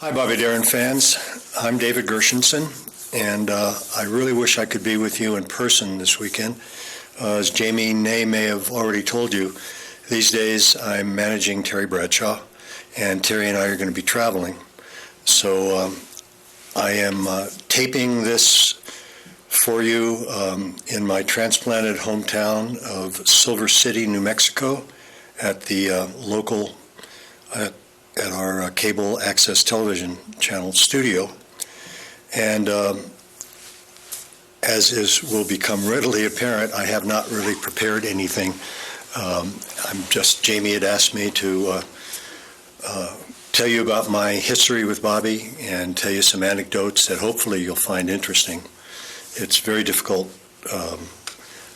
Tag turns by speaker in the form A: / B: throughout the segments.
A: Hi, Bobby Darin fans. I'm David Gershenson, and I really wish I could be with you in person this weekend. As Jamie Nay may have already told you, these days I'm managing Terry Bradshaw, and Terry and I are going to be traveling. So I am taping this for you in my transplanted hometown of Silver City, New Mexico, at the local at our cable access television channel studio. And as will become readily apparent, I have not really prepared anything. Jamie had asked me to tell you about my history with Bobby and tell you some anecdotes that hopefully you'll find interesting. It's very difficult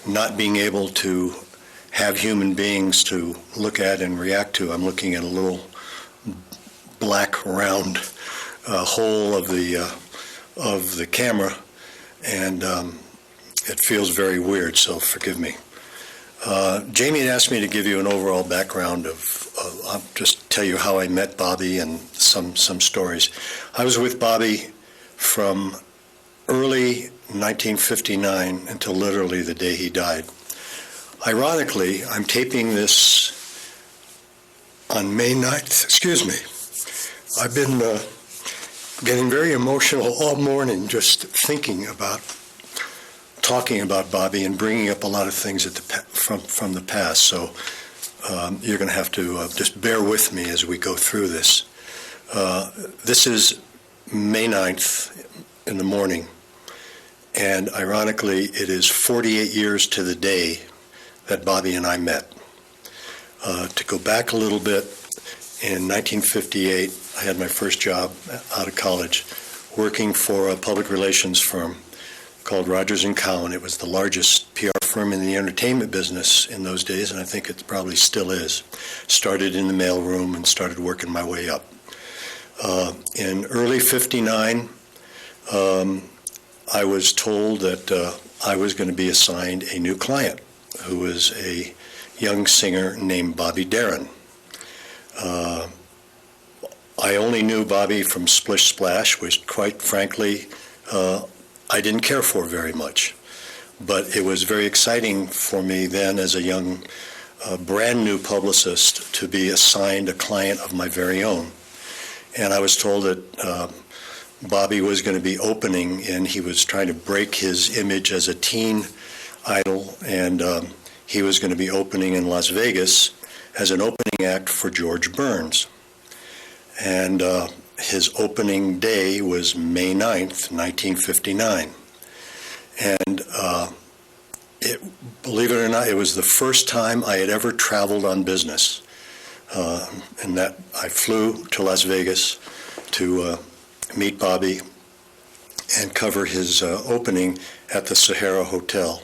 A: not being able to have human beings to look at and react to. I'm looking at a little black round hole of the camera, and it feels very weird, so forgive me. Jamie had asked me to give you an overall background I'll just tell you how I met Bobby and some stories. I was with Bobby from early 1959 until literally the day he died. Ironically, I'm taping this on May 9th, excuse me. I've been getting very emotional all morning just thinking about talking about Bobby and bringing up a lot of things from the past. So you're going to have to just bear with me as we go through this. This is May 9th in the morning, and ironically, it is 48 years to the day that Bobby and I met. To go back a little bit, in 1958, I had my first job out of college working for a public relations firm called Rogers & Cowan. It was the largest PR firm in the entertainment business in those days, and I think it probably still is. Started in the mailroom and started working my way up. In early 59, I was told that I was going to be assigned a new client, who was a young singer named Bobby Darin. I only knew Bobby from Splish Splash, which quite frankly I didn't care for very much. But it was very exciting for me then as a young, brand new publicist to be assigned a client of my very own. And I was told that Bobby was going to be opening, and he was trying to break his image as a teen idol, and he was going to be opening in Las Vegas as an opening act for George Burns. And his opening day was May 9th, 1959. And believe it or not, it was the first time I had ever traveled on business. And that I flew to Las Vegas to meet Bobby and cover his opening at the Sahara Hotel.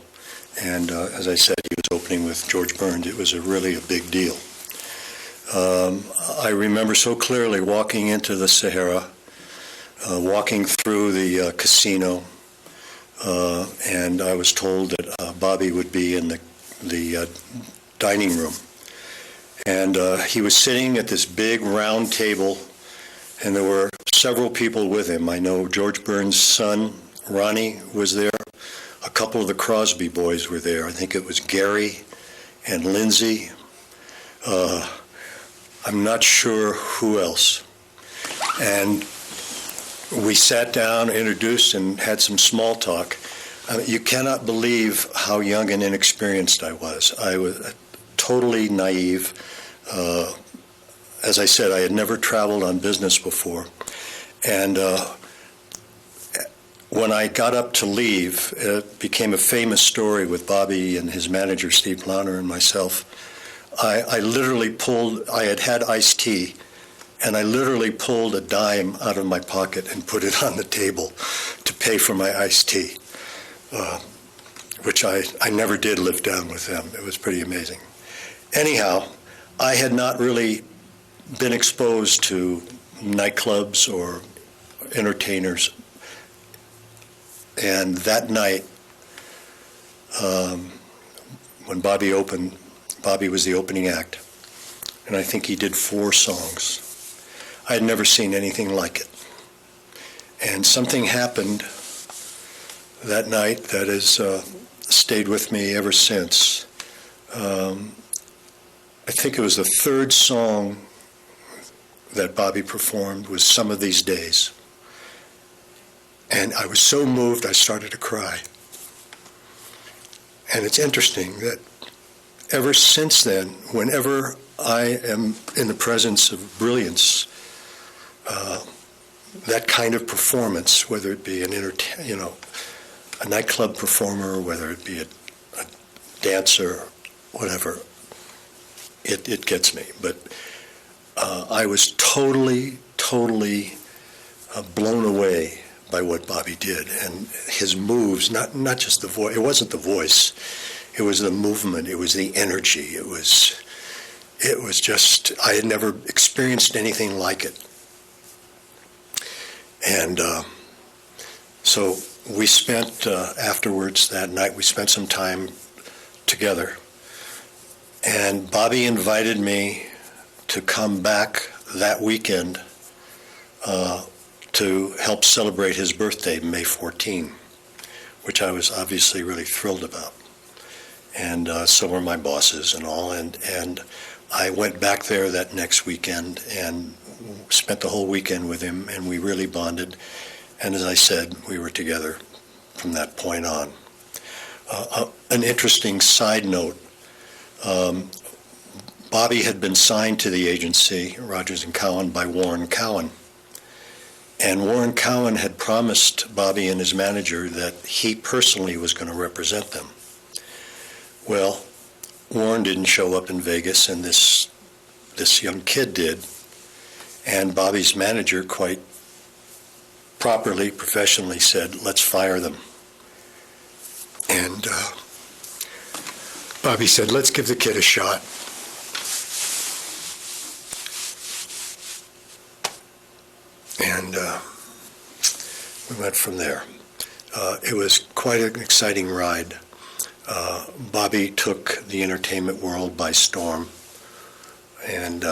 A: And as I said, he was opening with George Burns. It was really a big deal. I remember so clearly walking into the Sahara, walking through the casino, and I was told that Bobby would be in the dining room. And he was sitting at this big round table, and there were several people with him. I know George Burns' son, Ronnie, was there. A couple of the Crosby boys were there. I think it was Gary and Lindsay. I'm not sure who else. And we sat down, introduced, and had some small talk. You cannot believe how young and inexperienced I was. I was totally naive. As I said, I had never traveled on business before. And when I got up to leave, it became a famous story with Bobby and his manager, Steve Plowner, and myself. I literally I had iced tea, and I literally pulled a dime out of my pocket and put it on the table to pay for my iced tea, which I never did live down with them. It was pretty amazing. Anyhow, I had not really been exposed to nightclubs or entertainers. And that night, when Bobby opened, Bobby was the opening act, and I think he did 4 songs. I had never seen anything like it. And something happened that night that has stayed with me ever since. I think it was the third song that Bobby performed was Some of These Days. And I was so moved I started to cry. And it's interesting that ever since then, whenever I am in the presence of brilliance, that kind of performance, whether it be a nightclub performer, whether it be a dancer, whatever, it gets me. But I was totally blown away by what Bobby did and his moves. Not just the voice. It wasn't the voice. It was the movement. It was the energy. It was just, I had never experienced anything like it. And so we spent, afterwards that night, we spent some time together. And Bobby invited me to come back that weekend to help celebrate his birthday, May 14, which I was obviously really thrilled about. And so were my bosses and all. And I went back there that next weekend and spent the whole weekend with him, and we really bonded. And as I said, we were together from that point on. An interesting side note, Bobby had been signed to the agency, Rodgers & Cowan, by Warren Cowan. And Warren Cowan had promised Bobby and his manager that he personally was going to represent them. Well, Warren didn't show up in Vegas, and this young kid did. And Bobby's manager quite properly, professionally said, let's fire them. And Bobby said, let's give the kid a shot. And we went from there. It was quite an exciting ride. Bobby took the entertainment world by storm. And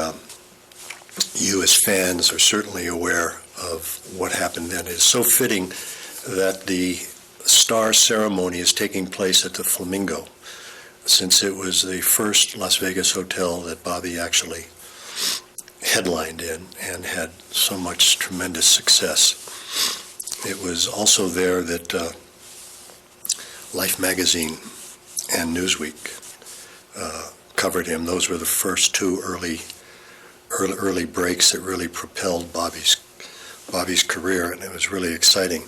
A: you as fans are certainly aware of what happened then. It's so fitting that the star ceremony is taking place at the Flamingo, since it was the first Las Vegas hotel that Bobby actually headlined in and had so much tremendous success. It was also there that Life magazine and Newsweek covered him. Those were the first two early breaks that really propelled Bobby's career, and it was really exciting.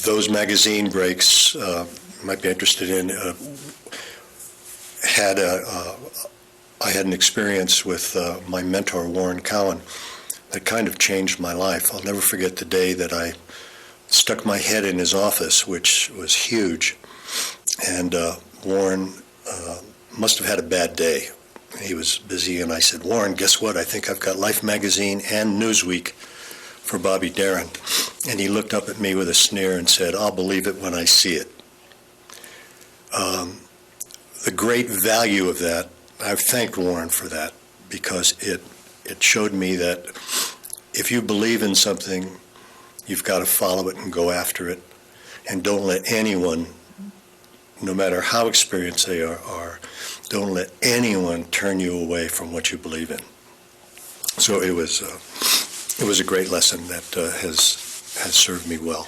A: Those magazine breaks, you might be interested in, I had an experience with my mentor, Warren Cowan, that kind of changed my life. I'll never forget the day that I stuck my head in his office, which was huge, and Warren must have had a bad day. He was busy, and I said, Warren, guess what? I think I've got Life magazine and Newsweek for Bobby Darin. And he looked up at me with a sneer and said, I'll believe it when I see it. The great value of that, I've thanked Warren for that, because it showed me that if you believe in something, you've got to follow it and go after it. And don't let anyone, no matter how experienced they are, don't let anyone turn you away from what you believe in. So it was a great lesson that has served me well.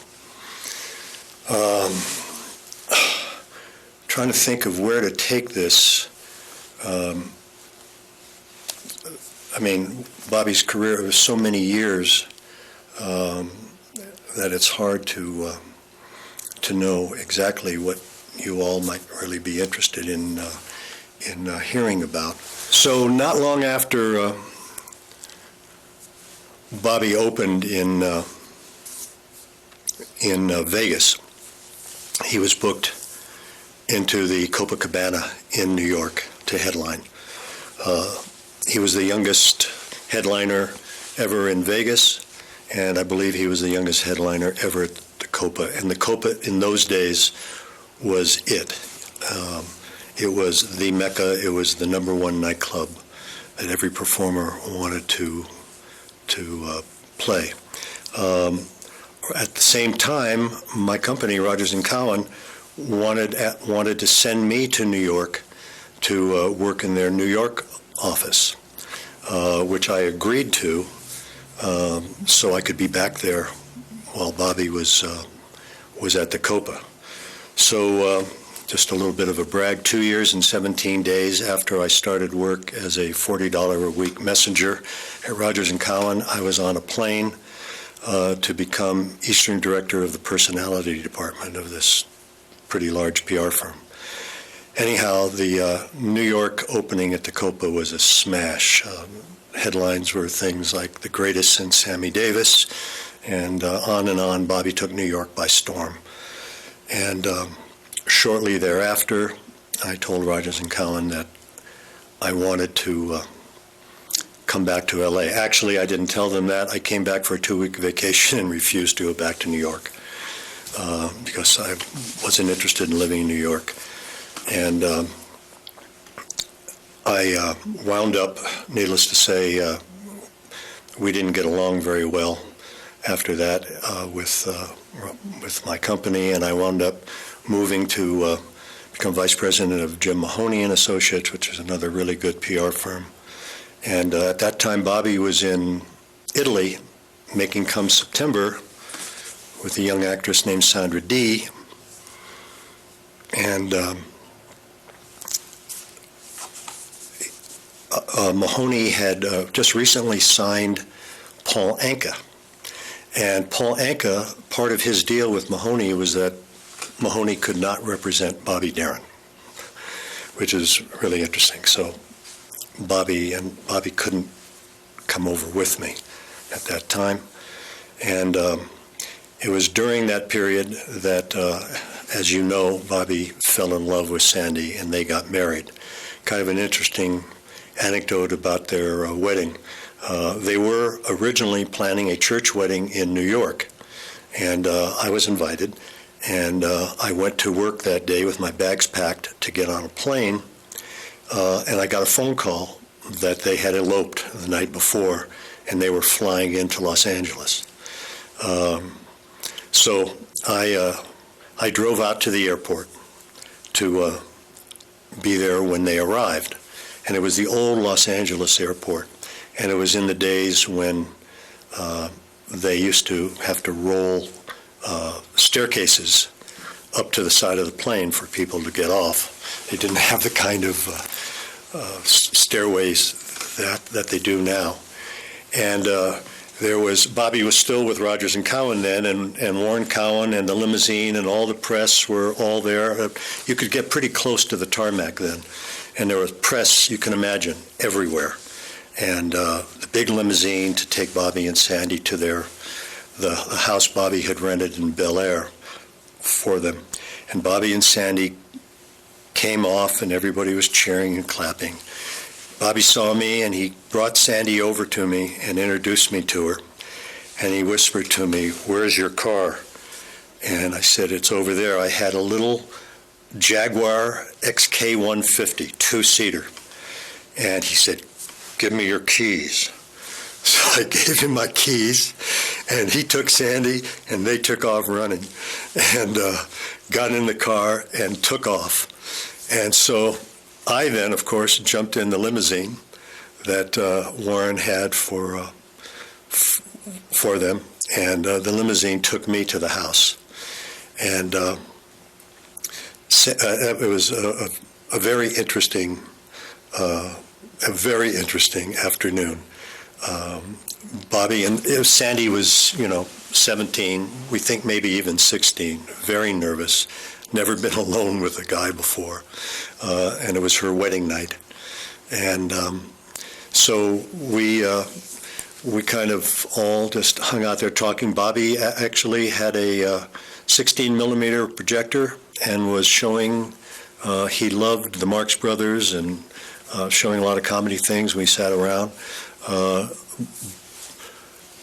A: Trying to think of where to take this. I mean, Bobby's career was so many years that it's hard to know exactly what you all might really be interested in hearing about. So not long after Bobby opened in Vegas, he was booked into the Copacabana in New York to headline. He was the youngest headliner ever in Vegas, and I believe he was the youngest headliner ever at the Copa. And the Copa in those days was it. It was the Mecca. It was the #1 nightclub that every performer wanted to play. At the same time, my company, Rogers & Cowan, wanted to send me to New York to work in their New York office, which I agreed to, so I could be back there while Bobby was at the Copa. So just a little bit of a brag, 2 years and 17 days after I started work as a $40 a week messenger at Rogers & Cowan, I was on a plane to become Eastern Director of the Personality Department of this pretty large PR firm. Anyhow, the New York opening at the Copa was a smash. Headlines were things like the greatest since Sammy Davis, and on. Bobby took New York by storm. And shortly thereafter, I told Rogers & Cowan that I wanted to come back to LA. Actually, I didn't tell them that. I came back for a 2-week vacation and refused to go back to New York because I wasn't interested in living in New York. And I wound up, needless to say, we didn't get along very well after that with my company, and I wound up moving to become vice president of Jim Mahoney and Associates, which is another really good PR firm. And at that time, Bobby was in Italy making Come September with a young actress named Sandra Dee. And Mahoney had just recently signed Paul Anka. And Paul Anka, part of his deal with Mahoney was that Mahoney could not represent Bobby Darin, which is really interesting. So Bobby couldn't come over with me at that time. And it was during that period that, as you know, Bobby fell in love with Sandy and they got married. Kind of an interesting anecdote about their wedding. They were originally planning a church wedding in New York, and I was invited, and I went to work that day with my bags packed to get on a plane, and I got a phone call that they had eloped the night before, and they were flying into Los Angeles. So I drove out to the airport to be there when they arrived. And it was the old Los Angeles airport. And it was in the days when they used to have to roll staircases up to the side of the plane for people to get off. They didn't have the kind of stairways that they do now. And Bobby was still with Rogers & Cowan then, and Warren Cowan and the limousine and all the press were all there. You could get pretty close to the tarmac then. And there was press, you can imagine, everywhere. And the big limousine to take Bobby and Sandy to the house Bobby had rented in Bel Air for them. And Bobby and Sandy came off, and everybody was cheering and clapping. Bobby saw me, and he brought Sandy over to me and introduced me to her. And he whispered to me, "Where's your car?" And I said, "It's over there." I had a little Jaguar XK150, 2-seater. And he said, "Give me your keys." So I gave him my keys, and he took Sandy, and they took off running, and got in the car and took off. And so I then, of course, jumped in the limousine that Warren had for them, and the limousine took me to the house. And it was a very interesting afternoon. Bobby and Sandy was, 17, we think maybe even 16, very nervous, never been alone with a guy before, and it was her wedding night. And so we kind of all just hung out there talking. Bobby actually had a 16-millimeter projector and was showing, he loved the Marx Brothers and showing a lot of comedy things. We sat around.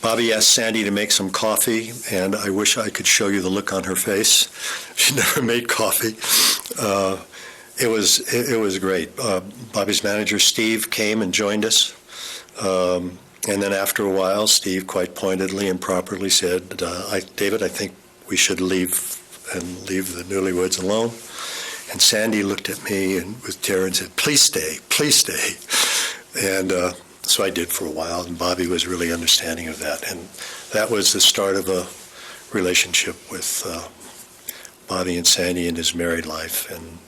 A: Bobby asked Sandy to make some coffee, and I wish I could show you the look on her face. She never made coffee. It was great. Bobby's manager, Steve, came and joined us. And then after a while, Steve quite pointedly and properly said, David, I think we should leave the Newlyweds alone. And Sandy looked at me and with terror and said, please stay, please stay. And so I did for a while, and Bobby was really understanding of that. And that was the start of a relationship with Bobby and Sandy in his married life. And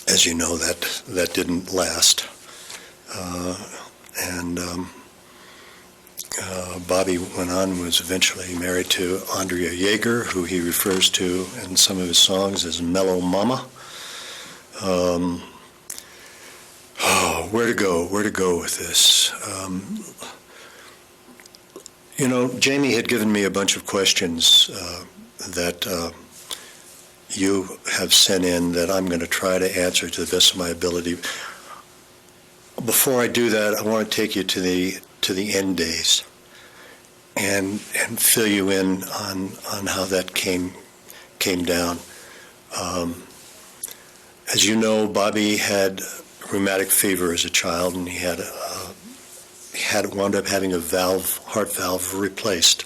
A: as you know, that didn't last. Bobby went on and was eventually married to Andrea Yeager, who he refers to in some of his songs as Mellow Mama. Where to go with this? Jamie had given me a bunch of questions that you have sent in that I'm going to try to answer to the best of my ability. Before I do that, I want to take you to the end days and fill you in on how that came down. As you know, Bobby had rheumatic fever as a child, and he had wound up having a heart valve replaced.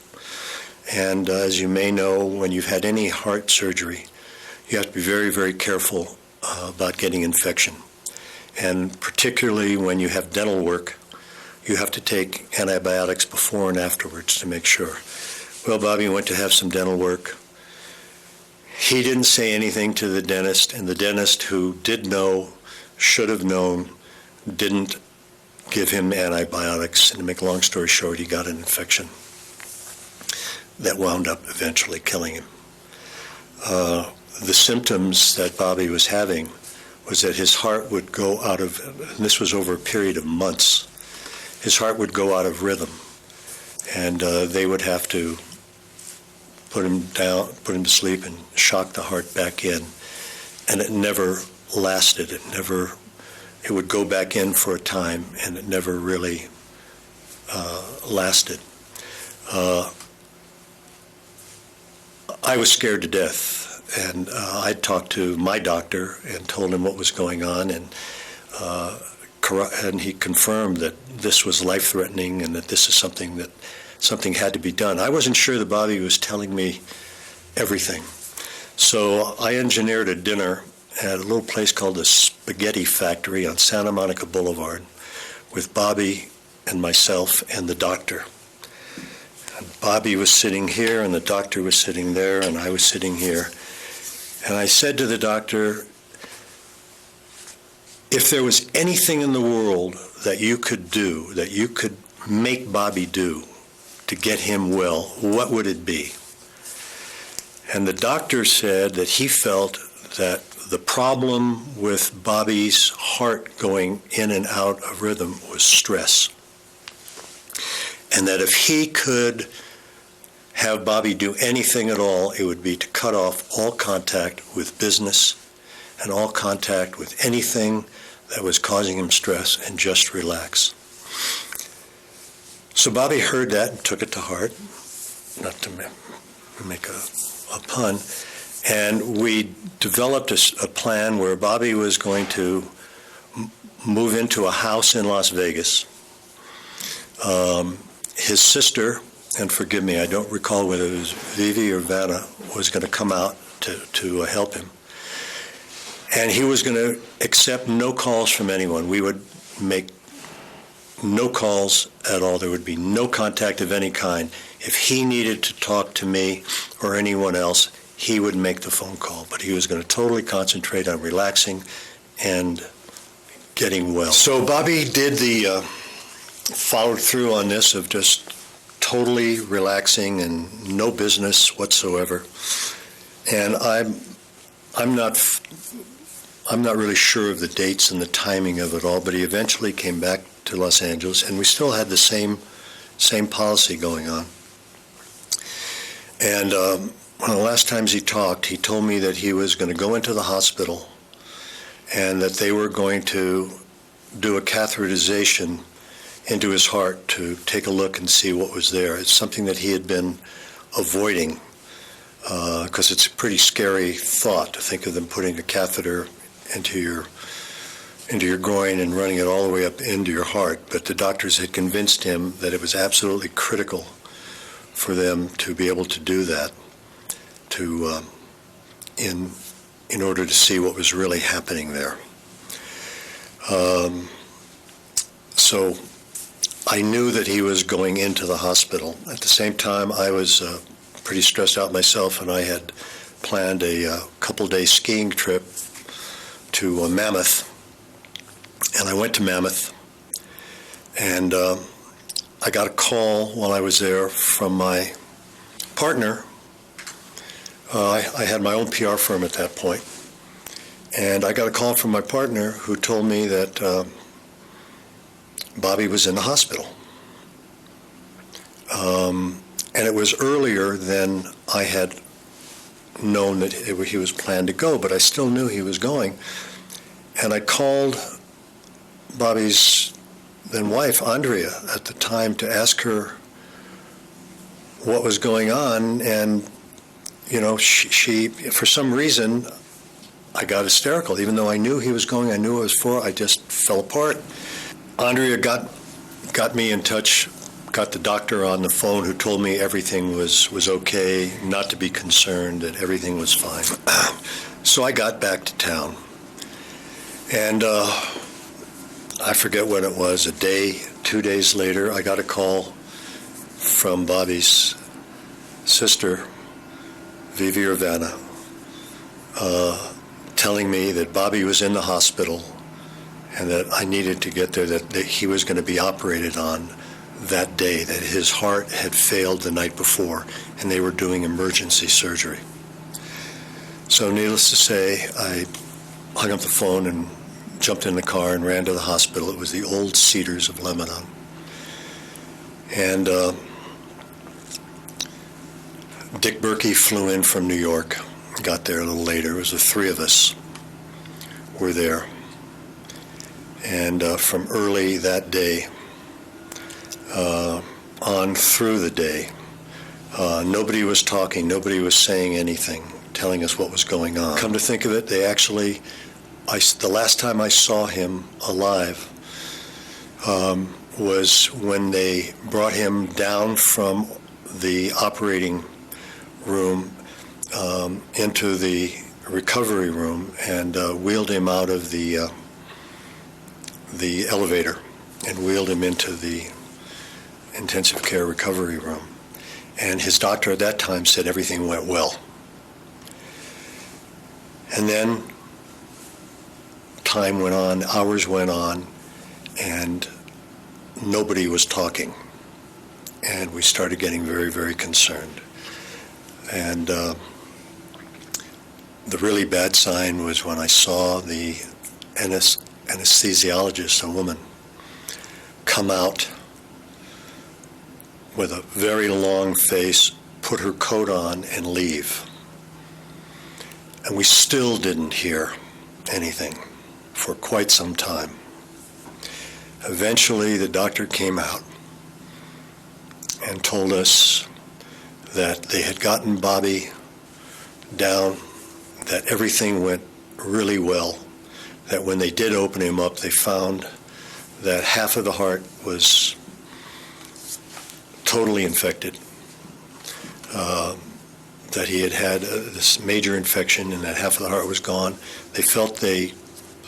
A: And as you may know, when you've had any heart surgery, you have to be very, very careful about getting infection. And particularly when you have dental work, you have to take antibiotics before and afterwards to make sure. Well, Bobby went to have some dental work. He didn't say anything to the dentist, and the dentist, who did know, should have known, didn't give him antibiotics. And to make a long story short, he got an infection that wound up eventually killing him. The symptoms that Bobby was having was that his heart would go out of, and this was over a period of months, his heart would go out of rhythm, and they would have to put him down, put him to sleep, and shock the heart back in. And it never lasted. It would go back in for a time, and it never really lasted. I was scared to death. And I talked to my doctor and told him what was going on, and he confirmed that this was life-threatening and that this is something had to be done. I wasn't sure that Bobby was telling me everything. So I engineered a dinner at a little place called the Spaghetti Factory on Santa Monica Boulevard with Bobby and myself and the doctor. And Bobby was sitting here, and the doctor was sitting there, and I was sitting here. And I said to the doctor, if there was anything in the world that you could do, that you could make Bobby do to get him well, what would it be? And the doctor said that he felt that the problem with Bobby's heart going in and out of rhythm was stress. And that if he could have Bobby do anything at all, it would be to cut off all contact with business and all contact with anything that was causing him stress and just relax. So Bobby heard that and took it to heart, not to make a pun, and we developed a plan where Bobby was going to move into a house in Las Vegas. His sister, and forgive me, I don't recall whether it was Vivi or Vanna, was going to come out to help him. And he was going to accept no calls from anyone. We would make no calls at all. There would be no contact of any kind. If he needed to talk to me or anyone else, he would make the phone call. But he was going to totally concentrate on relaxing and getting well. So Bobby did followed through on this of just totally relaxing and no business whatsoever. And I'm not really sure of the dates and the timing of it all, but he eventually came back to Los Angeles, and we still had the same policy going on. And one of the last times he talked, he told me that he was going to go into the hospital and that they were going to do a catheterization into his heart to take a look and see what was there. It's something that he had been avoiding because it's a pretty scary thought to think of them putting a catheter into your groin and running it all the way up into your heart. But the doctors had convinced him that it was absolutely critical for them to be able to do that, in order to see what was really happening there. So I knew that he was going into the hospital. At the same time, I was pretty stressed out myself, and I had planned a couple-day skiing trip to Mammoth. And I went to Mammoth, and I got a call while I was there from my partner. I had my own PR firm at that point, and I got a call from my partner who told me that Bobby was in the hospital. And it was earlier than I had known that he was planned to go, but I still knew he was going. And I called Bobby's then wife, Andrea, at the time to ask her what was going on, and she for some reason, I got hysterical. Even though I knew he was going, I knew it was for, I just fell apart. Andrea got me in touch, got the doctor on the phone, who told me everything was okay, not to be concerned, that everything was fine. So I got back to town, and I forget when it was, 2 days later, I got a call from Bobby's sister, Vivi Urbana, telling me that Bobby was in the hospital and that I needed to get there, that he was going to be operated on that day, that his heart had failed the night before, and they were doing emergency surgery. So needless to say, I hung up the phone and jumped in the car and ran to the hospital. It was the old Cedars of Lebanon. And Dick Berkey flew in from New York, got there a little later. It was the three of us were there. And from early that day on through the day, nobody was talking, nobody was saying anything, telling us what was going on. Come to think of it, they actually, the last time I saw him alive was when they brought him down from the operating room into the recovery room and wheeled him out of the elevator and wheeled him into the intensive care recovery room. And his doctor at that time said everything went well. And then time went on, hours went on, and nobody was talking. And we started getting very, very concerned. And the really bad sign was when I saw the anesthesiologist, a woman, come out with a very long face, put her coat on, and leave. And we still didn't hear anything for quite some time. Eventually, the doctor came out and told us that they had gotten Bobby down, that everything went really well, that when they did open him up, they found that half of the heart was totally infected, that he had this major infection and that half of the heart was gone. They felt the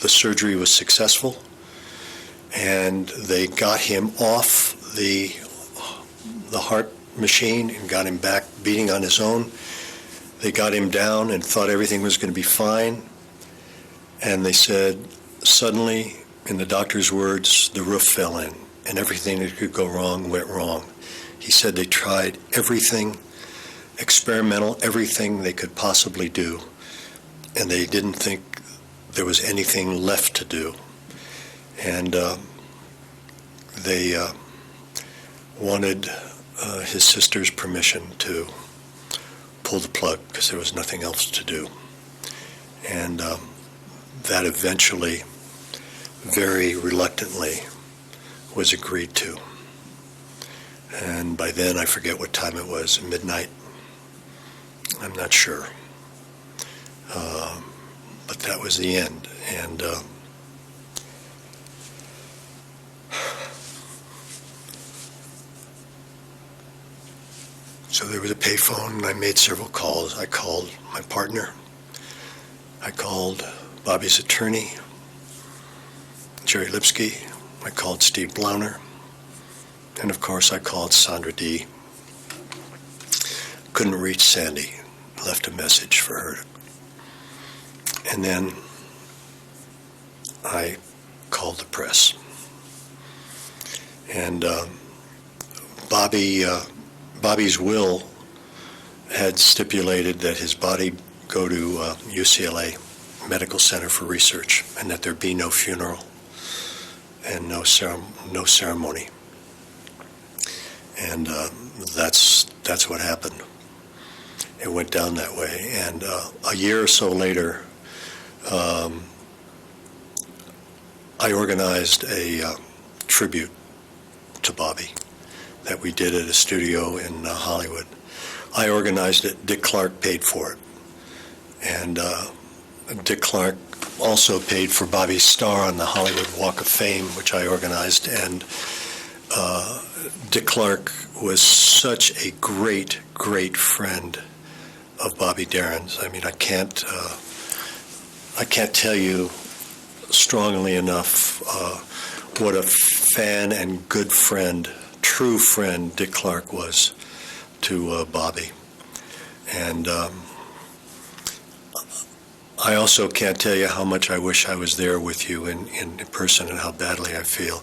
A: surgery was successful, and they got him off the heart machine and got him back beating on his own. They got him down and thought everything was going to be fine, and they said, suddenly, in the doctor's words, the roof fell in, and everything that could go wrong went wrong. He said they tried everything, experimental, everything they could possibly do, and they didn't think there was anything left to do. And they wanted his sister's permission to pull the plug because there was nothing else to do. And that eventually, very reluctantly, was agreed to. And by then, I forget what time it was, midnight. And I'm not sure. But that was the end. And so there was a payphone, and I made several calls. I called my partner. I called Bobby's attorney, Jerry Lipsky. I called Steve Blauner. And of course, I called Sandra D. Couldn't reach Sandy. Left a message for her. And then I called the press. And Bobby's will had stipulated that his body go to UCLA Medical Center for research, and that there be no funeral and no ceremony. And that's what happened. It went down that way. And a year or so later, I organized a tribute to Bobby that we did at a studio in Hollywood. I organized it. Dick Clark paid for it. And Dick Clark also paid for Bobby's star on the Hollywood Walk of Fame, which I organized. And Dick Clark was such a great, great friend of Bobby Darin's. I mean, I can't tell you strongly enough what a fan and good friend, true friend, Dick Clark was to Bobby. And I also can't tell you how much I wish I was there with you in person and how badly I feel.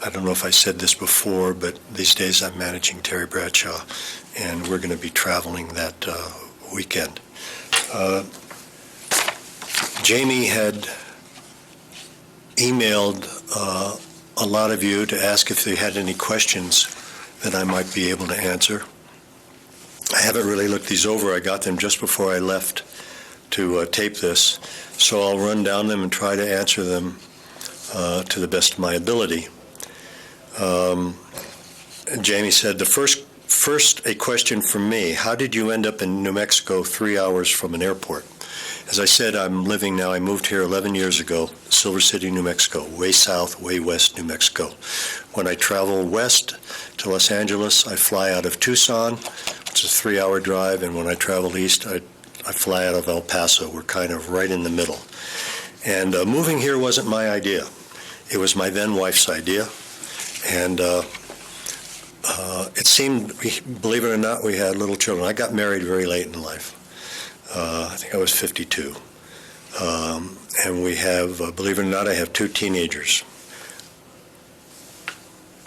A: I don't know if I said this before, but these days I'm managing Terry Bradshaw, and we're going to be traveling that weekend. Jamie had emailed a lot of you to ask if they had any questions that I might be able to answer. I haven't really looked these over. I got them just before I left to tape this, so I'll run down them and try to answer them to the best of my ability. Jamie said, first a question from me. How did you end up in New Mexico 3 hours from an airport? As I said, I moved here 11 years ago, Silver City, New Mexico, way south, way west New Mexico. When I travel west to Los Angeles, I fly out of Tucson, which is a 3-hour drive, and when I travel east, I fly out of El Paso. We're kind of right in the middle. And moving here wasn't my idea. It was my then wife's idea. And it seemed, believe it or not, we had little children. I got married very late in life. I think I was 52. And we have, believe it or not, I have 2 teenagers.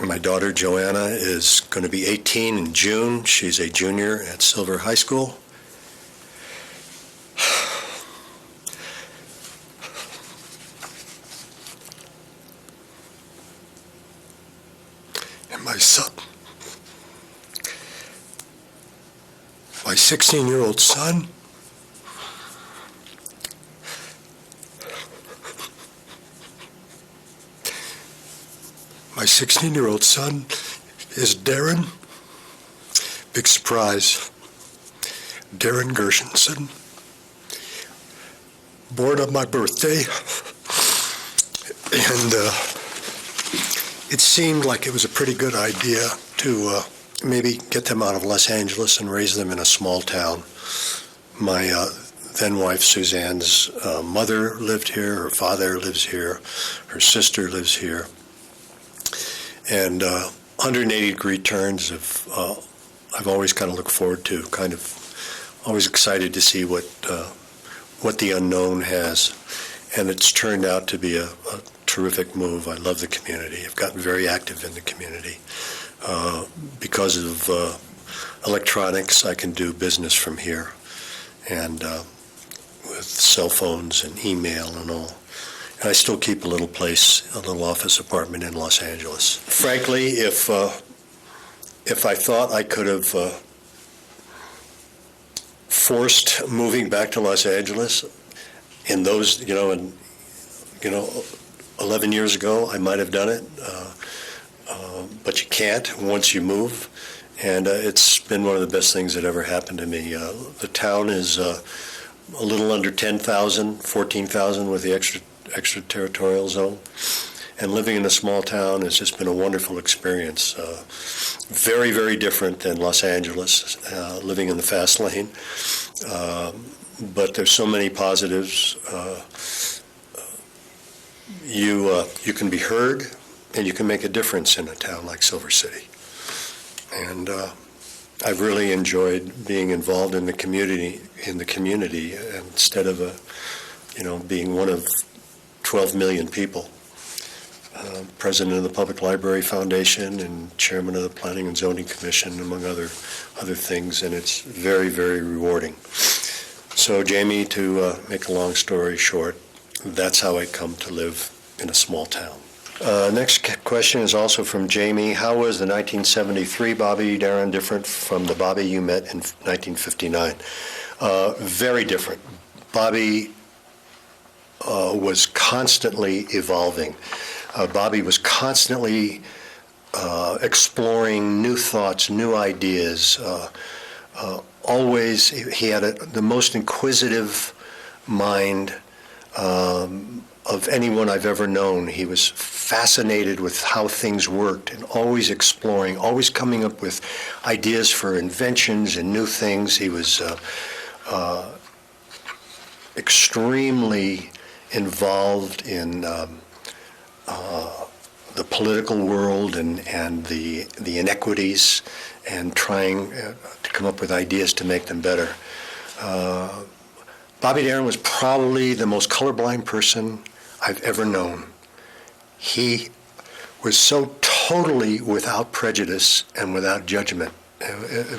A: My daughter, Joanna, is going to be 18 in June. She's a junior at Silver High School. And my son, my 16-year-old son, is Darin. Big surprise. Darin Gershenson. Born on my birthday. And it seemed like it was a pretty good idea to maybe get them out of Los Angeles and raise them in a small town. My then wife Suzanne's mother lived here, her father lives here, her sister lives here. And 180-degree turns I've always kind of looked forward to, kind of always excited to see what the unknown has. And it's turned out to be a terrific move. I love the community. I've gotten very active in the community. Because of electronics, I can do business from here, and with cell phones and email and all. And I still keep a little office apartment in Los Angeles. Frankly, if I thought I could have forced moving back to Los Angeles in those, 11 years ago, I might have done it. But you can't once you move. And it's been one of the best things that ever happened to me. The town is a little under 10,000, 14,000 with the extraterritorial zone. And living in a small town has just been a wonderful experience. Very, very different than Los Angeles, living in the fast lane. But there's so many positives. You can be heard, and you can make a difference in a town like Silver City. And I've really enjoyed being involved in the community. Instead of being one of 12 million people. President of the Public Library Foundation and chairman of the Planning and Zoning Commission, among other things, and it's very, very rewarding. So, Jamie, to make a long story short, that's how I come to live in a small town. Next question is also from Jamie. How was the 1973 Bobby Darin different from the Bobby you met in 1959? Very different. Bobby was constantly evolving. Bobby was constantly exploring new thoughts, new ideas. Always, he had the most inquisitive mind of anyone I've ever known. He was fascinated with how things worked and always exploring, always coming up with ideas for inventions and new things. He was extremely involved in the political world and the inequities, and trying to come up with ideas to make them better. Bobby Darin was probably the most colorblind person I've ever known. He was so totally without prejudice and without judgment. It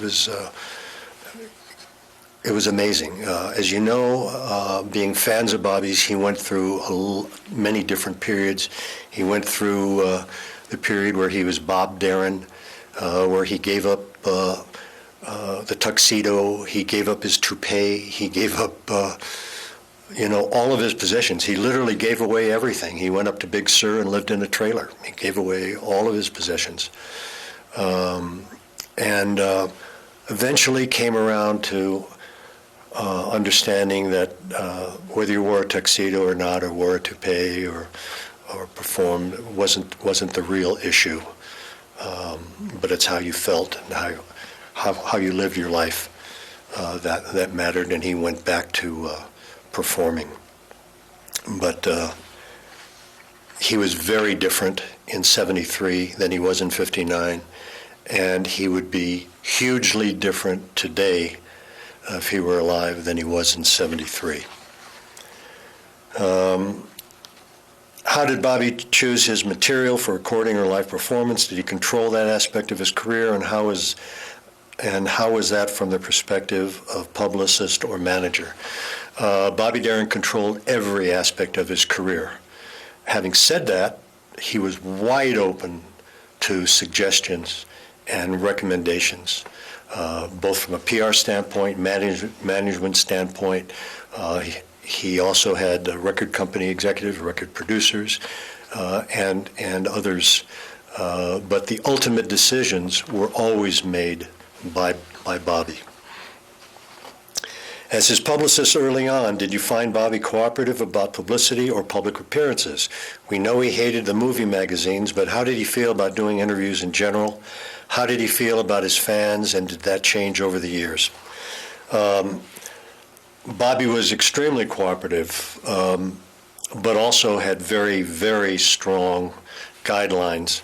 A: was amazing. As you know, being fans of Bobby's, he went through many different periods. He went through the period where he was Bob Darin, where he gave up the tuxedo, he gave up his toupee, he gave up all of his possessions. He literally gave away everything. He went up to Big Sur and lived in a trailer. He gave away all of his possessions. And eventually came around to understanding that whether you wore a tuxedo or not, or wore a toupee or performed, wasn't the real issue. But it's how you felt and how you lived your life that mattered. And he went back to performing. But he was very different in '73 than he was in '59, and he would be hugely different today if he were alive than he was in '73. How did Bobby choose his material for recording or live performance? Did he control that aspect of his career, and how was that from the perspective of publicist or manager? Bobby Darin controlled every aspect of his career. Having said that, he was wide open to suggestions and recommendations, both from a PR standpoint, management standpoint. He also had record company executives, record producers, and others. But the ultimate decisions were always made by Bobby. As his publicist early on, did you find Bobby cooperative about publicity or public appearances? We know he hated the movie magazines, but how did he feel about doing interviews in general? How did he feel about his fans, and did that change over the years? Bobby was extremely cooperative, but also had very, very strong guidelines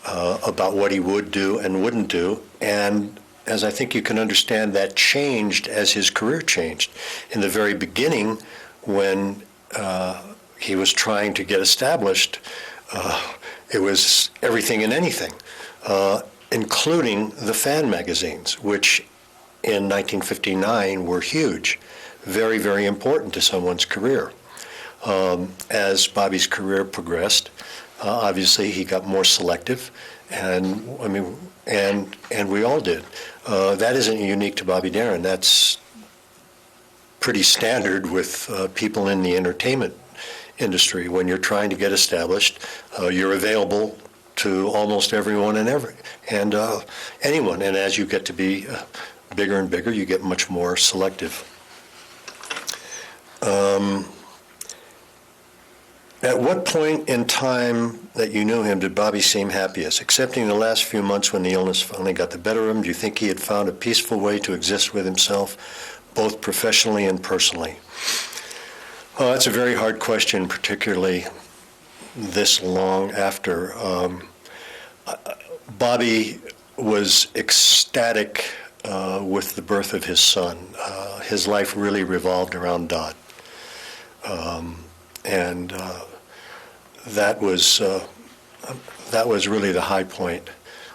A: about what he would do and wouldn't do. And as I think you can understand, that changed as his career changed. In the very beginning, when he was trying to get established, it was everything and anything, including the fan magazines, which in 1959 were huge, very, very important to someone's career. As Bobby's career progressed, obviously he got more selective, and we all did. That isn't unique to Bobby Darin. That's pretty standard with people in the entertainment industry. When you're trying to get established, you're available to almost everyone and anyone. And as you get to be bigger and bigger, you get much more selective. At what point in time that you knew him did Bobby seem happiest? Excepting the last few months when the illness finally got the better of him, do you think he had found a peaceful way to exist with himself, both professionally and personally? Oh, that's a very hard question, particularly this long after. Bobby was ecstatic with the birth of his son. His life really revolved around Dot. And that was really the high point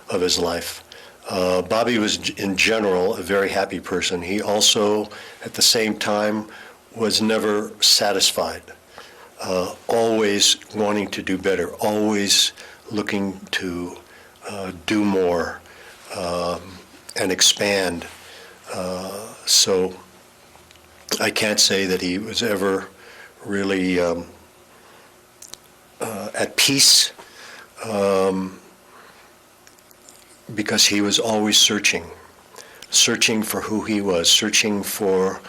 A: of his life. Bobby was, in general, a very happy person. He also, at the same time, was never satisfied, always wanting to do better, always looking to do more and expand. So I can't say that he was ever really at peace, because he was always searching for who he was, searching for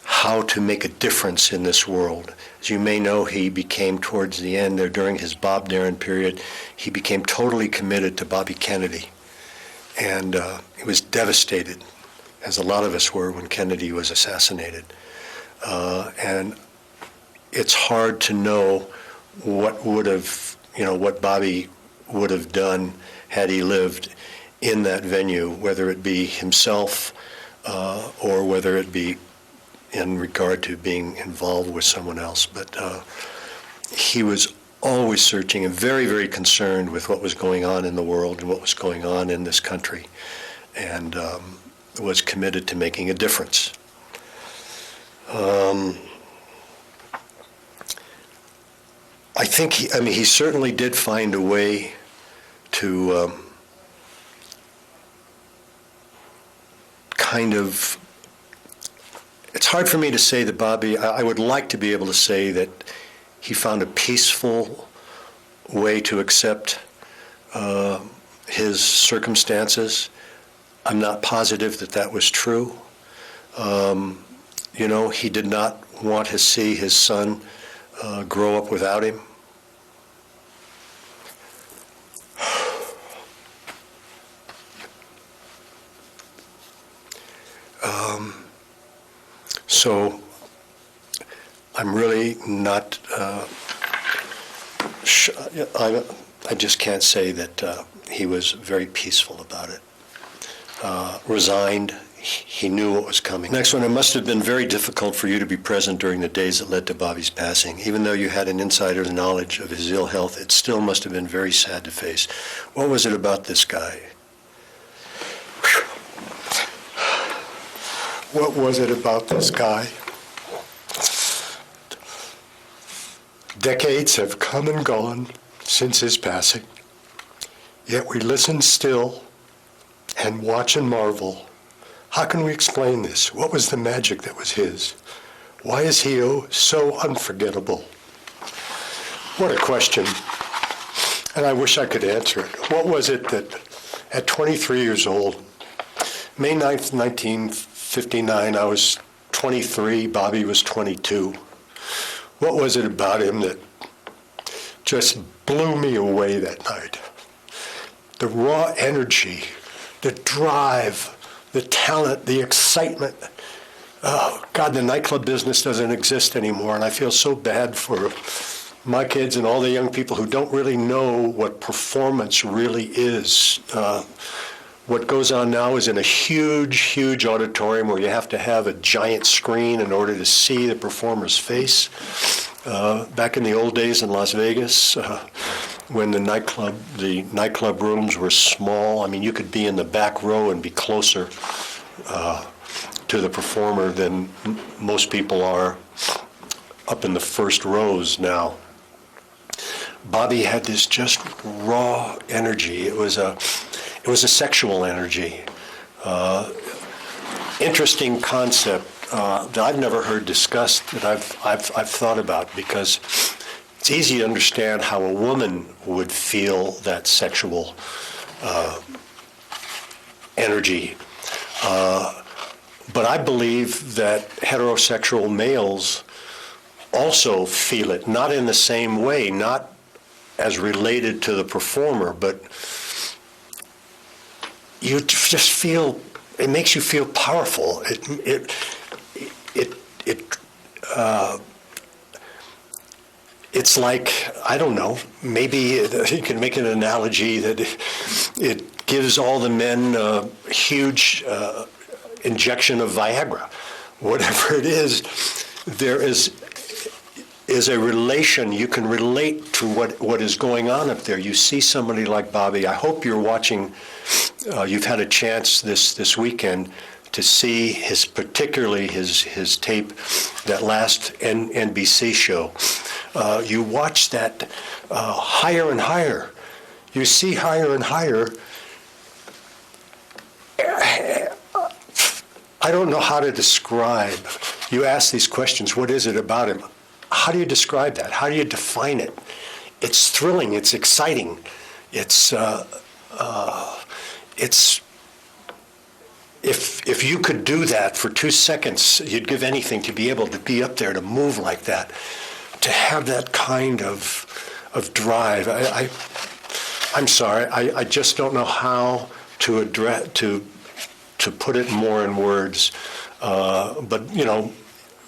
A: how to make a difference in this world. As you may know, he became, towards the end there, during his Bob Darin period, he became totally committed to Bobby Kennedy. And he was devastated, as a lot of us were when Kennedy was assassinated. And it's hard to know what Bobby would have done had he lived in that venue, whether it be himself or whether it be in regard to being involved with someone else. But he was always searching and very, very concerned with what was going on in the world and what was going on in this country, and was committed to making a difference. I think he certainly did find a way to kind of, it's hard for me to say that Bobby, I would like to be able to say that he found a peaceful way to accept his circumstances. I'm not positive that that was true. He did not want to see his son grow up without him. So I'm really not, I just can't say that he was very peaceful about it. Resigned, he knew what was coming. Next one, it must have been very difficult for you to be present during the days that led to Bobby's passing. Even though you had an insider's knowledge of his ill health, it still must have been very sad to face. What was it about this guy? What was it about this guy? Decades have come and gone since his passing, yet we listen still and watch and marvel. How can we explain this? What was the magic that was his? Why is he so unforgettable? What a question. And I wish I could answer it. What was it that at 23 years old, May 9th, 1959, I was 23, Bobby was 22. What was it about him that just blew me away that night? The raw energy, the drive, the talent, the excitement. Oh, God, the nightclub business doesn't exist anymore, and I feel so bad for my kids and all the young people who don't really know what performance really is. What goes on now is in a huge, huge auditorium where you have to have a giant screen in order to see the performer's face. Back in the old days in Las Vegas, when the nightclub rooms were small, I mean, you could be in the back row and be closer to the performer than most people are up in the first rows now. Bobby had this just raw energy. It was a sexual energy. Interesting concept that I've never heard discussed, that I've thought about, because it's easy to understand how a woman would feel that sexual energy. But I believe that heterosexual males also feel it, not in the same way, not as related to the performer, but you just feel, it makes you feel powerful. It's like, I don't know, maybe you can make an analogy that it gives all the men a huge injection of Viagra. Whatever it is, there is a relation. You can relate to what is going on up there. You see somebody like Bobby. I hope you're watching, you've had a chance this weekend to see particularly his tape, that last NBC show. You watch that higher and higher. You see higher and higher. I don't know how to describe. You ask these questions, what is it about him? How do you describe that? How do you define it? It's thrilling. It's exciting. It's if you could do that for 2 seconds, you'd give anything to be able to be up there, to move like that, to have that kind of drive. I'm sorry. I just don't know how to address to put it more in words. But you know,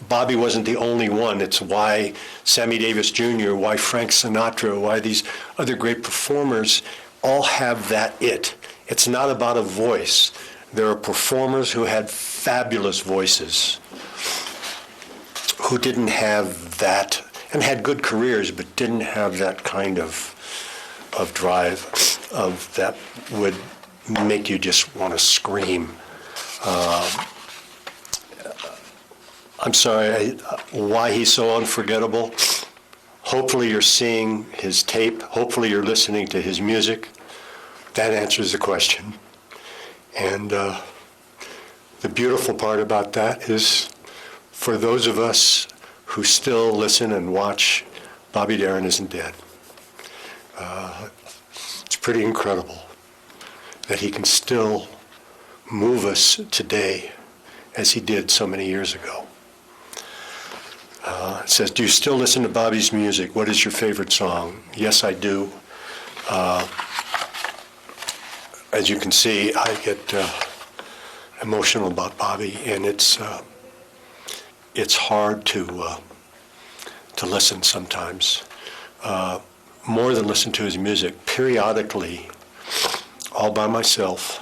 A: Bobby wasn't the only one. It's why Sammy Davis Jr., why Frank Sinatra, why these other great performers all have that it. It's not about a voice. There are performers who had fabulous voices, who didn't have that, and had good careers, but didn't have that kind of drive, of that would make you just want to scream. I'm sorry, why he's so unforgettable? Hopefully you're seeing his tape. Hopefully you're listening to his music. That answers the question. And the beautiful part about that is, for those of us who still listen and watch, Bobby Darin isn't dead. It's pretty incredible that he can still move us today as he did so many years ago. It says, do you still listen to Bobby's music? What is your favorite song? Yes, I do. As you can see, I get emotional about Bobby, and it's hard to listen sometimes. More than listen to his music, periodically, all by myself,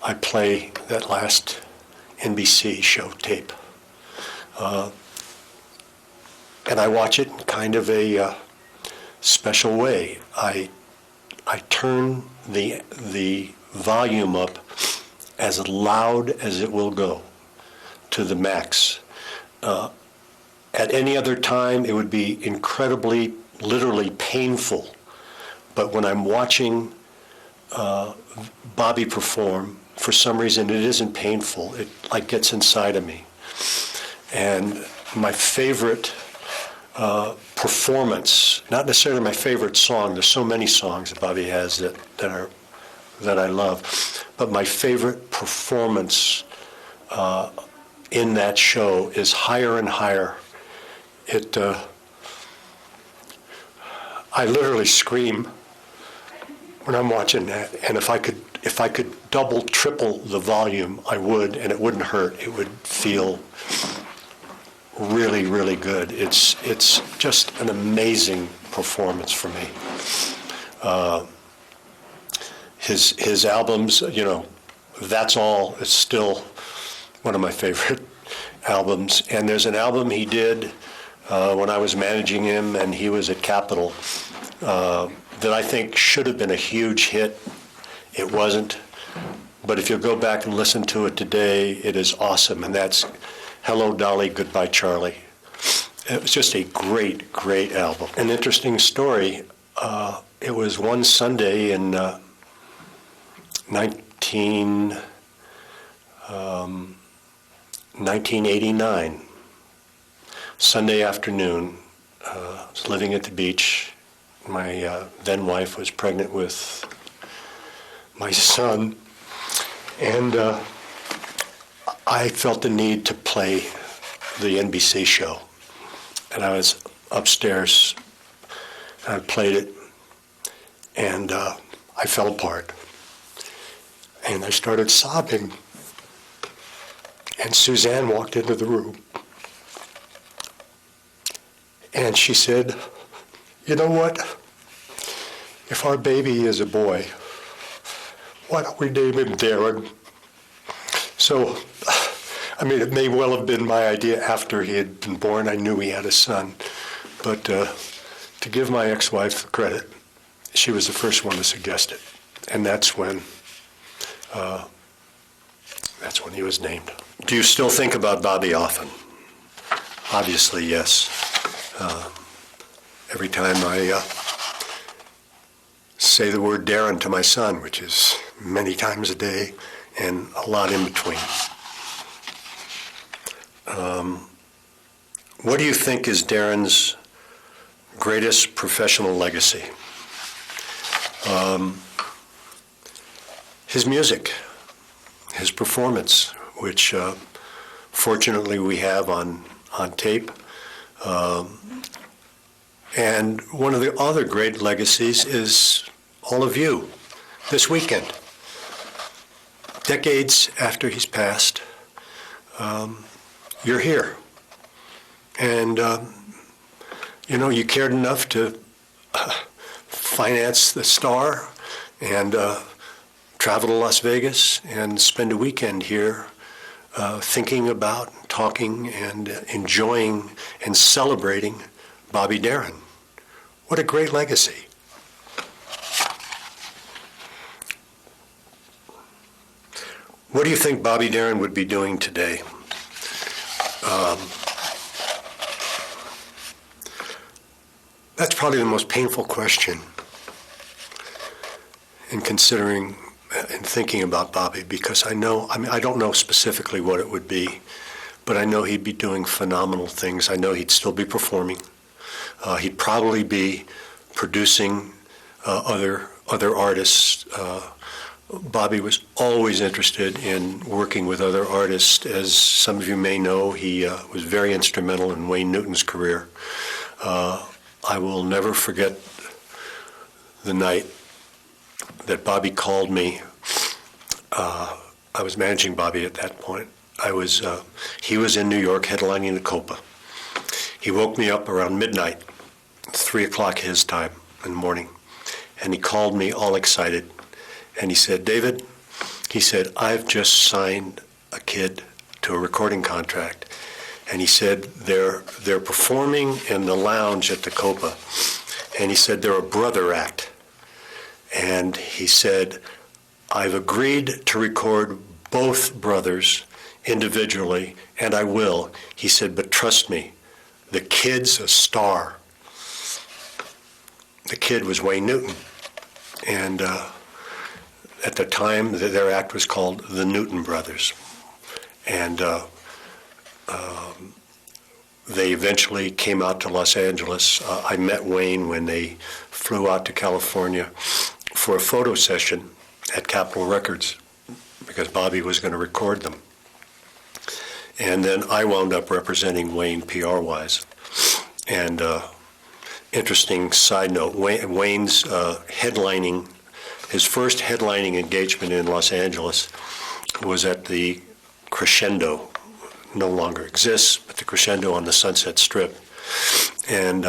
A: I play that last NBC show tape. And I watch it in kind of a special way. I turn the volume up as loud as it will go, to the max. At any other time, it would be incredibly, literally painful. But when I'm watching Bobby perform, for some reason it isn't painful. It like gets inside of me. And my favorite performance, not necessarily my favorite song, there's so many songs that Bobby has that I love, but my favorite performance in that show is Higher and Higher. I literally scream when I'm watching that, and if I could double, triple the volume, I would, and it wouldn't hurt. It would feel really, really good. It's just an amazing performance for me. His albums, you know, That's All is still one of my favorite albums. And there's an album he did when I was managing him and he was at Capitol that I think should have been a huge hit. It wasn't. But if you go back and listen to it today, it is awesome. And that's Hello, Dolly, Goodbye, Charlie. It was just a great, great album. An interesting story. It was one Sunday in 1989, Sunday afternoon. I was living at the beach. My then wife was pregnant with my son, and I felt the need to play the NBC show. And I was upstairs, and I played it, and I fell apart. And I started sobbing, and Suzanne walked into the room. And she said, "You know what? If our baby is a boy, why don't we name him Darin?" So, I mean, it may well have been my idea after he had been born. I knew he had a son. But to give my ex-wife credit, she was the first one to suggest it. And that's when he was named. Do you still think about Bobby often? Obviously, yes. Every time I say the word Darin to my son, which is many times a day and a lot in between. What do you think is Darin's greatest professional legacy? His music, his performance, which fortunately we have on tape. And one of the other great legacies is all of you this weekend. Decades after he's passed, you're here. And, you cared enough to finance the Star and travel to Las Vegas and spend a weekend here thinking about, talking, and enjoying and celebrating Bobby Darin. What a great legacy. What do you think Bobby Darin would be doing today? That's probably the most painful question in considering and thinking about Bobby, because I don't know specifically what it would be, but I know he'd be doing phenomenal things. I know he'd still be performing. He'd probably be producing other artists. Bobby was always interested in working with other artists. As some of you may know, he was very instrumental in Wayne Newton's career. I will never forget the night that Bobby called me. I was managing Bobby at that point. He was in New York headlining the Copa. He woke me up around midnight, 3 o'clock his time in the morning, and he called me all excited. And he said, "David," he said, "I've just signed a kid to a recording contract." And he said, they're performing in the lounge at the Copa. And he said, "They're a brother act." And he said, "I've agreed to record both brothers individually, and I will." He said, "But trust me, the kid's a star." The kid was Wayne Newton. And at the time, their act was called the Newton Brothers. And they eventually came out to Los Angeles. I met Wayne when they flew out to California for a photo session at Capitol Records, because Bobby was going to record them. And then I wound up representing Wayne PR-wise. And interesting side note, Wayne's his first headlining engagement in Los Angeles was at the Crescendo. No longer exists, but the Crescendo on the Sunset Strip. And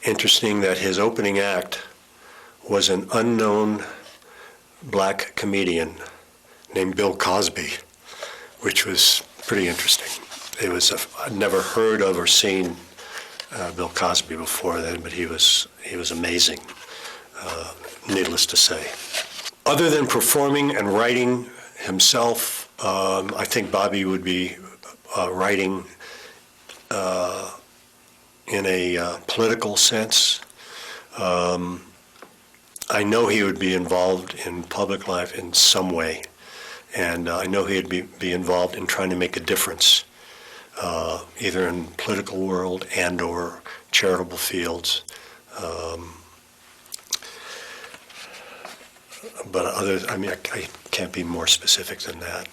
A: interesting that his opening act was an unknown black comedian named Bill Cosby, which was pretty interesting. I'd never heard of or seen Bill Cosby before then, but he was amazing, needless to say. Other than performing and writing himself, I think Bobby would be writing in a political sense. I know he would be involved in public life in some way, and I know he'd be involved in trying to make a difference. either in political world and or charitable fields. But I can't be more specific than that.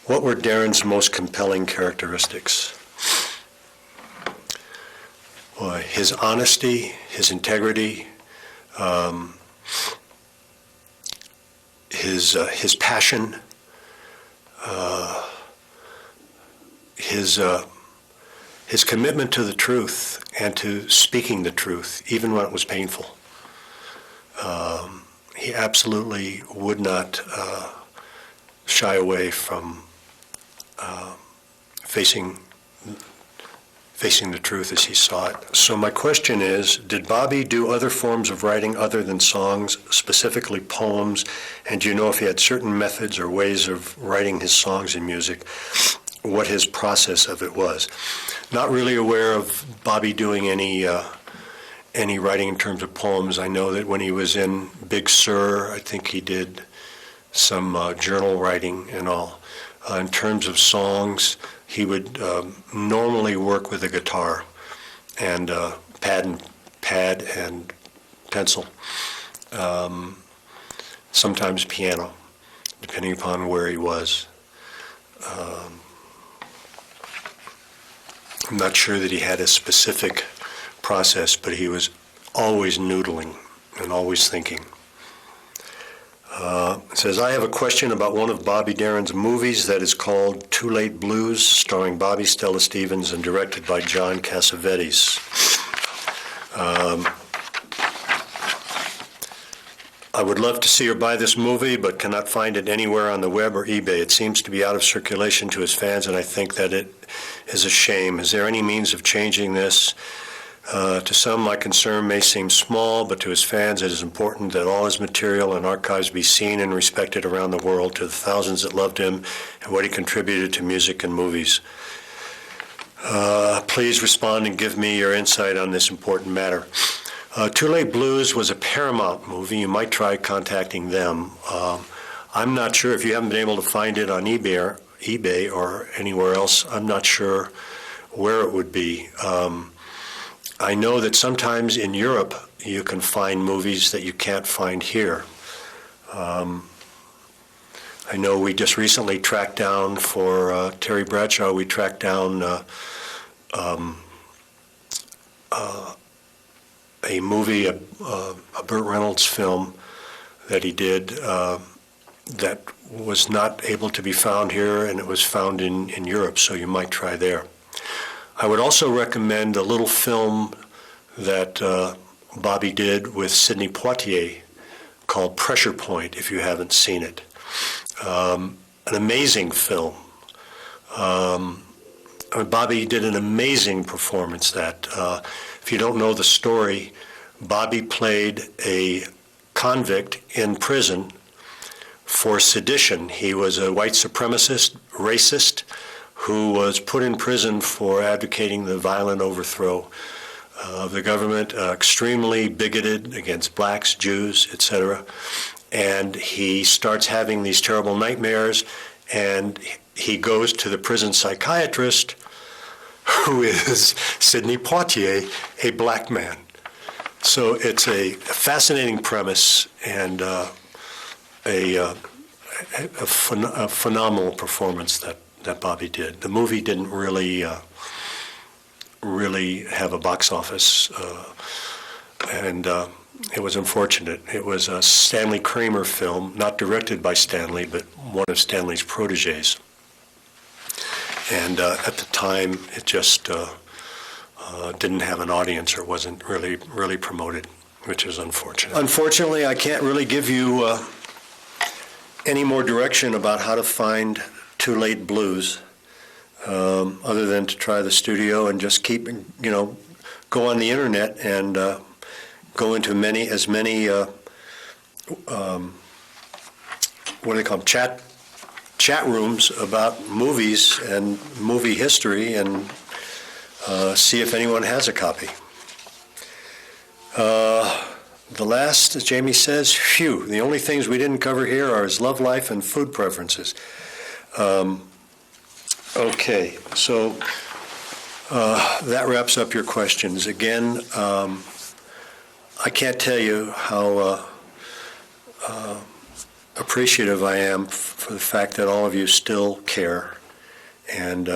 A: What were Darin's most compelling characteristics? Boy, his honesty, his integrity, his passion, his commitment to the truth and to speaking the truth, even when it was painful. He absolutely would not shy away from facing the truth as he saw it. So my question is, did Bobby do other forms of writing other than songs, specifically poems? And do you know if he had certain methods or ways of writing his songs and music, what his process of it was? Not really aware of Bobby doing any writing in terms of poems. I know that when he was in Big Sur, I think he did some journal writing and all. In terms of songs, he would normally work with a guitar and pad and pencil. Sometimes piano, depending upon where he was. I'm not sure that he had a specific process, but he was always noodling and always thinking. It says, I have a question about one of Bobby Darin's movies that is called Too Late Blues, starring Bobby, Stella Stevens, and directed by John Cassavetes. I would love to see or buy this movie, but cannot find it anywhere on the web or eBay. It seems to be out of circulation to his fans, and I think that it is a shame. Is there any means of changing this? To some, my concern may seem small, but to his fans, it is important that all his material and archives be seen and respected around the world, to the thousands that loved him and what he contributed to music and movies. Please respond and give me your insight on this important matter. Too Late Blues was a Paramount movie. You might try contacting them. I'm not sure if you haven't been able to find it on eBay or anywhere else. I'm not sure where it would be. I know that sometimes in Europe you can find movies that you can't find here. I know we just recently tracked down for Terry Bradshaw, we tracked down a movie, a Burt Reynolds film that he did that was not able to be found here, and it was found in Europe, so you might try there. I would also recommend a little film that Bobby did with Sidney Poitier called Pressure Point, if you haven't seen it. An amazing film. Bobby did an amazing performance that, if you don't know the story, Bobby played a convict in prison for sedition. He was a white supremacist, racist, who was put in prison for advocating the violent overthrow of the government, extremely bigoted against blacks, Jews, etc. And he starts having these terrible nightmares, and he goes to the prison psychiatrist, who is Sidney Poitier, a black man. So it's a fascinating premise and a phenomenal performance that Bobby did. The movie didn't really have a box office, and it was unfortunate. It was a Stanley Kramer film, not directed by Stanley, but one of Stanley's proteges. And at the time, it just didn't have an audience or wasn't really promoted, which is unfortunate. Unfortunately, I can't really give you any more direction about how to find Too Late Blues, other than to try the studio and just keep, go on the internet and go into as many what do they call them, chat rooms about movies and movie history, and see if anyone has a copy. The last, as Jamie says, phew, the only things we didn't cover here are his love life and food preferences. Okay, so that wraps up your questions. Again, I can't tell you how appreciative I am for the fact that all of you still care, and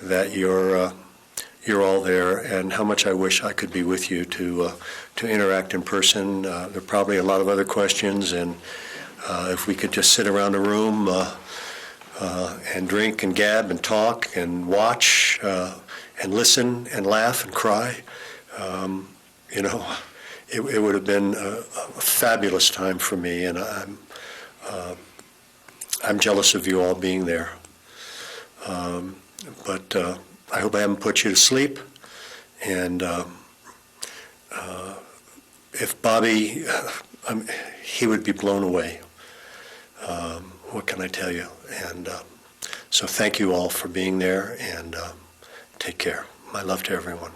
A: that you're all there, and how much I wish I could be with you to interact in person. There are probably a lot of other questions, and if we could just sit around the room and drink and gab and talk and watch and listen and laugh and cry, it would have been a fabulous time for me, and I'm jealous of you all being there. But I hope I haven't put you to sleep. And if Bobby, he would be blown away. What can I tell you? And so thank you all for being there, and take care. My love to everyone.